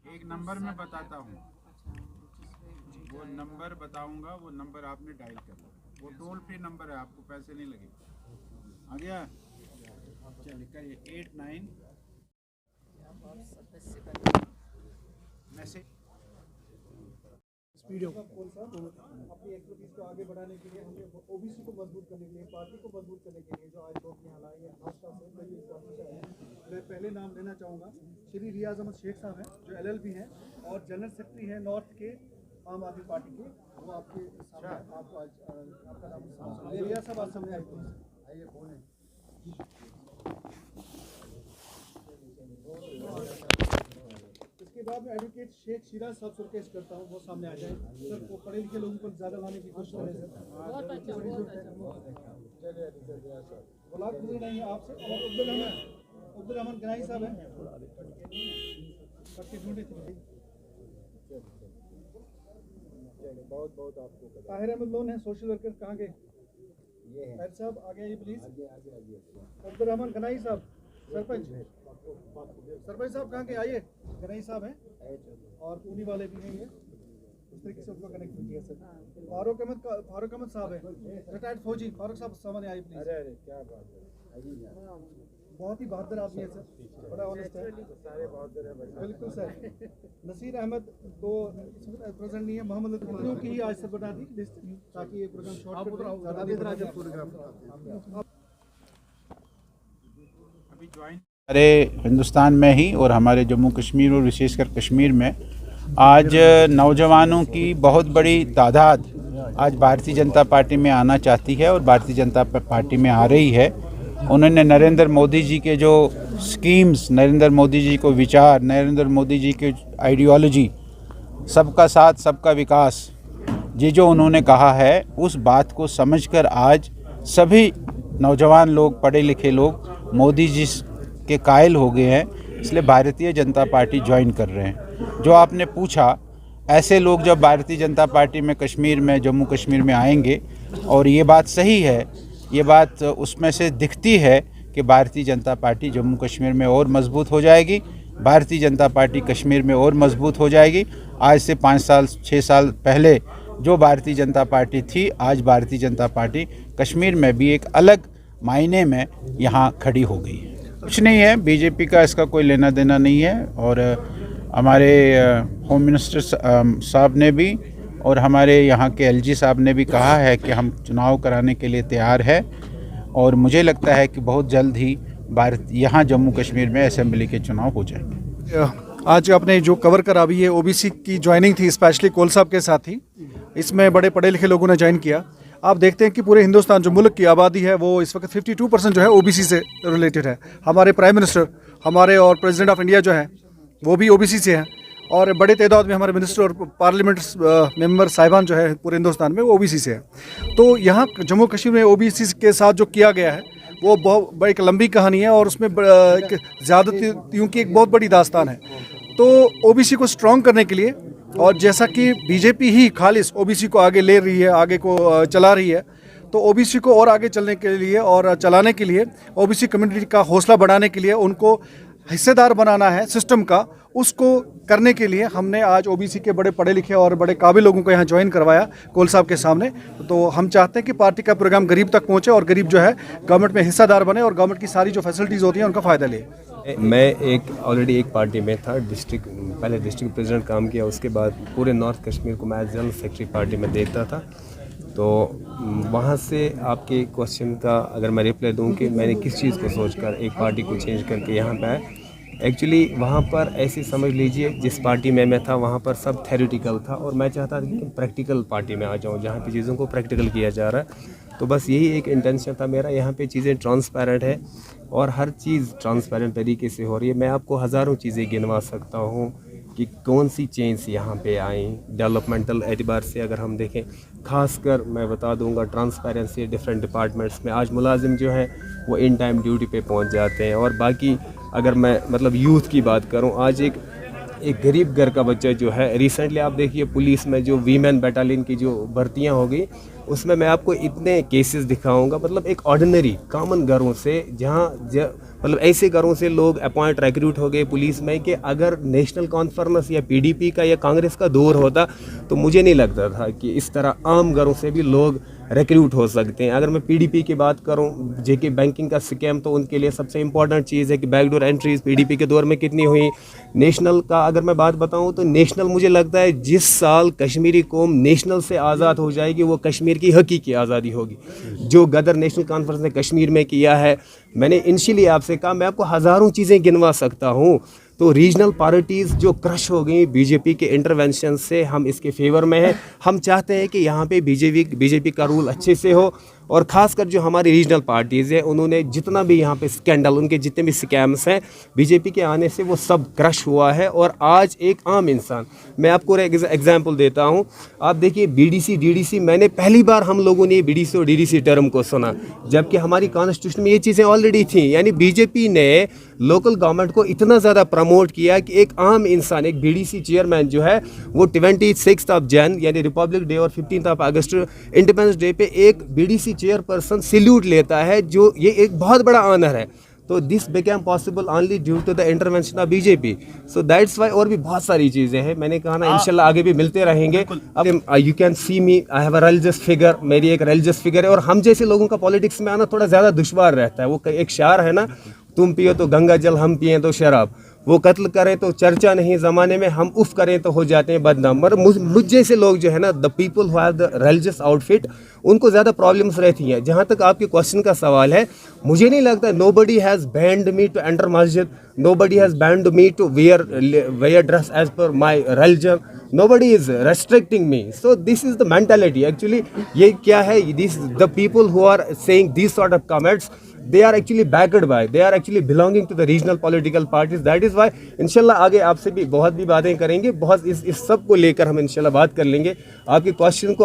एक नंबर मैं बताता हूँ, वो नंबर बताऊंगा, वो नंबर आपने डायल करना, वो टोल फ्री नंबर है, आपको पैसे नहीं लगेंगे। आ गया? चलिए करिए 89 मैसेज। अपनी एक्टिविटीज को आगे बढ़ाने के लिए, हमें ओबीसी को मजबूत करने के लिए, पार्टी को मजबूत करने के लिए जो आज लोग यहाँ लाए हैं, खासतौर से मैं पहले नाम लेना चाहूँगा श्री रियाज अहमद शेख साहब हैं, जो LLB हैं और जनरल सेक्रेटरी हैं नॉर्थ के आम आदमी पार्टी के। वो आपके सामने, आपको आज आपका नाम रियाज साहब आज सामने आइए बोलें। इसके बाद में एडवोकेट शेख शिराज साहब से रिक्वेस्ट करता हूँ वो सामने आ जाए। सर वो पढ़े लिखे लोगों को ज़्यादा लाने की कोशिश करें सर। गुलाब गुजर नहीं है आपसे। और अब्दुल रहमान गनाई साहब हैं, बहुत बहुत आपको। ताहिर अहमद लोन है, सोशल वर्कर, कहाँ गए? ताहिर साहब आ गए प्लीज। अब्दुल रहमान गनाई साहब सरपंच साहब कहाँ के? आइए। गनाई साहब हैं और पूनी वाले भी हैं, ये इस तरीके से उनको कनेक्ट किया सर। फारूक अहमद साहब हैं, रिटायर्ड फौजी। फारूक साहब सामने आइए प्लीज। अरे क्या बात है, बहुत ही बहादुर आदमी है सर, बड़ा ऑनेस्ट है। सारे बहादुर हैं बिल्कुल सर। नसीर अहमद तो प्रेजेंट नहीं है। मोहम्मद इतनों की ही आज से बना दी लिस्ट ताकि ये प्रोग्राम हमारे हिंदुस्तान में ही और हमारे जम्मू कश्मीर और विशेषकर कश्मीर में आज नौजवानों की बहुत बड़ी तादाद आज भारतीय जनता पार्टी में आना चाहती है और भारतीय जनता पार्टी में आ रही है। उन्होंने नरेंद्र मोदी जी के जो स्कीम्स, नरेंद्र मोदी जी को विचार, नरेंद्र मोदी जी के आइडियोलॉजी, सबका साथ सबका विकास, ये जो उन्होंने कहा है, उस बात को समझकर आज सभी नौजवान लोग, पढ़े लिखे लोग मोदी जी के कायल हो गए हैं, इसलिए भारतीय जनता पार्टी ज्वाइन कर रहे हैं। जो आपने पूछा, ऐसे लोग जब भारतीय जनता पार्टी में कश्मीर में, जम्मू कश्मीर में आएंगे, और ये बात सही है, ये बात उसमें से दिखती है कि भारतीय जनता पार्टी जम्मू कश्मीर में और मजबूत हो जाएगी, भारतीय जनता पार्टी कश्मीर में और मजबूत हो जाएगी। आज से 5 साल 6 साल पहले जो भारतीय जनता पार्टी थी, आज भारतीय जनता पार्टी कश्मीर में भी एक अलग मायने में यहाँ खड़ी हो गई है। कुछ नहीं है, बीजेपी का इसका कोई लेना देना नहीं है। और हमारे होम मिनिस्टर साहब ने भी और हमारे यहाँ के LG साहब ने भी कहा है कि हम चुनाव कराने के लिए तैयार है, और मुझे लगता है कि बहुत जल्द ही यहाँ जम्मू कश्मीर में असेंबली के चुनाव हो जाएंगे। आज आपने जो कवर करा अभी, ये OBC की ज्वाइनिंग थी, स्पेशली कोल साहब के साथ थी। इसमें बड़े पढ़े लिखे लोगों ने ज्वाइन किया। आप देखते हैं कि पूरे हिंदुस्तान, जो मुल्क की आबादी है, वो इस वक्त 52% जो है OBC से रिलेटेड है। हमारे प्राइम मिनिस्टर, हमारे और प्रेसिडेंट ऑफ इंडिया जो है वो भी OBC से हैं, और बड़े तादाद में हमारे मिनिस्टर और पार्लियामेंट मेंबर साहिबान जो है पूरे हिंदुस्तान में वो OBC से हैं। तो यहाँ जम्मू कश्मीर में OBC के साथ जो किया गया है वो बहुत एक लंबी कहानी है, और उसमें ज़्यादतियों की एक बहुत बड़ी दास्तान है। तो OBC को स्ट्रॉन्ग करने के लिए, और जैसा कि बीजेपी ही खालिस OBC को आगे ले रही है, आगे को चला रही है, तो OBC को और आगे चलने के लिए और चलाने के लिए, OBC कम्युनिटी का हौसला बढ़ाने के लिए, उनको हिस्सेदार बनाना है सिस्टम का, उसको करने के लिए हमने आज OBC के बड़े पढ़े लिखे और बड़े काबिल लोगों को यहाँ ज्वाइन करवाया कोल साहब के सामने। तो हम चाहते हैं कि पार्टी का प्रोग्राम गरीब तक पहुँचे और गरीब जो है गवर्नमेंट में हिस्सेदार बने और गवर्नमेंट की सारी जो फैसिलिटीज़ होती हैं उनका फ़ायदा ले। मैं ऑलरेडी एक पार्टी में था, पहले डिस्ट्रिक्ट प्रेसिडेंट काम किया, उसके बाद पूरे नॉर्थ कश्मीर को मैं जनरल सेक्रेटरी पार्टी में देखता था। तो वहाँ से आपके क्वेश्चन का अगर मैं रिप्लाई दूँ कि मैंने किस चीज़ को सोचकर एक पार्टी को चेंज करके यहाँ पे आया, एक्चुअली वहाँ पर ऐसे समझ लीजिए जिस पार्टी में मैं था वहाँ पर सब थ्योरेटिकल था, और मैं चाहता था कि प्रैक्टिकल पार्टी में आ जाऊँ जहाँ पे चीज़ों को प्रैक्टिकल किया जा रहा है। तो बस यही एक इंटेंशन था मेरा। यहाँ पे चीज़ें ट्रांसपेरेंट है और हर चीज़ ट्रांसपेरेंट तरीके से हो रही है। मैं आपको हज़ारों चीज़ें गिनवा सकता हूँ कि कौन सी चेंज यहाँ पे आई डेवलपमेंटल एतबार से। अगर हम देखें, खासकर मैं बता दूंगा ट्रांसपेरेंसी डिफरेंट डिपार्टमेंट्स में आज मुलाजिम जो है वो इन टाइम ड्यूटी पे पहुँच जाते हैं। और बाकी अगर मैं मतलब यूथ की बात करूँ, आज एक एक गरीब घर का बच्चा जो है, रिसेंटली आप देखिए पुलिस में जो वीमेन बटालियन की जो भर्तियां हो गई, उसमें मैं आपको इतने केसेस दिखाऊंगा, मतलब एक ऑर्डिनरी कॉमन घरों से, जहां मतलब ऐसे घरों से लोग अपॉइंट रिक्रूट हो गए पुलिस में कि अगर नेशनल कॉन्फ्रेंस या पीडीपी का या कांग्रेस का दौर होता तो मुझे नहीं लगता था कि इस तरह आम घरों से भी लोग रिक्रूट हो सकते हैं। अगर मैं पीडीपी की बात करूं, जेके बैंकिंग का स्कैम, तो उनके लिए सबसे इंपॉर्टेंट चीज़ है कि बैकडोर एंट्रीज पीडीपी के दौर में कितनी हुई। नेशनल का अगर मैं बात बताऊं तो नेशनल, मुझे लगता है जिस साल कश्मीरी कौम नेशनल से आज़ाद हो जाएगी वो कश्मीर की हकीकी आज़ादी होगी। जो गदर नेशनल कॉन्फ्रेंस ने कश्मीर में किया है, मैंने इनिशियली आपसे कहा मैं आपको हज़ारों चीज़ें गिनवा सकता हूँ। तो रीजनल पार्टीज़ जो क्रश हो गई बीजेपी के इंटरवेंशन से, हम इसके फेवर में हैं। हम चाहते हैं कि यहाँ पे बीजेपी का रूल अच्छे से हो, और ख़ासकर जो हमारी रीजनल पार्टीज़ हैं उन्होंने जितना भी यहाँ पे स्कैंडल, उनके जितने भी स्कैम्स हैं, बीजेपी के आने से वो सब क्रश हुआ है। और आज एक आम इंसान, मैं आपको एक एग्जांपल देता हूँ, आप देखिए बीडीसी डीडीसी, मैंने पहली बार हम लोगों ने बीडीसी और डीडीसी टर्म को सुना, जबकि हमारी कॉन्स्टिट्यूशन में ये चीज़ें ऑलरेडी थी। यानी बीजेपी ने लोकल गवर्नमेंट को इतना ज़्यादा प्रमोट किया कि एक आम इंसान, एक बीडीसी चेयरमैन जो है वो 26 जन यानी रिपब्लिक डे और 15 अगस्त इंडिपेंडेंस डे पे एक बीडीसी चेयरपर्सन सैल्यूट लेता है, जो ये एक बहुत बड़ा ऑनर है। तो this became possible only due to the intervention of BJP. So that's why. और भी बहुत सारी चीज़ें हैं, मैंने कहा ना इंशाल्लाह आगे भी मिलते रहेंगे। अब you can see me, I have a religious figure, मेरी एक रिलीजियस फिगर है। और हम जैसे लोगों का पॉलिटिक्स में आना थोड़ा ज़्यादा दुश्वार रहता है। वो एक शार है ना, तुम पियो तो गंगा जल, हम पिए तो शराब। वो कत्ल करें तो चर्चा नहीं ज़माने में, हम उफ करें तो हो जाते हैं बदनाम। मगर मुझ जैसे लोग जो है ना, the people who have the religious outfit, उनको ज़्यादा प्रॉब्लम्स रहती हैं। जहाँ तक आपके क्वेश्चन का सवाल है, मुझे नहीं लगता nobody has banned me to enter masjid, nobody has banned me to wear dress as per my religion, nobody is restricting me. So this is the mentality actually. ये क्या है, this the people who are saying these sort of comments, they are actually backed by, they are actually belonging to the regional political parties. That is why इंशाल्लाह आगे आपसे भी बहुत भी बातें करेंगे, बहुत इस सब को लेकर हम इंशाल्लाह बात कर लेंगे। आपके क्वेश्चन को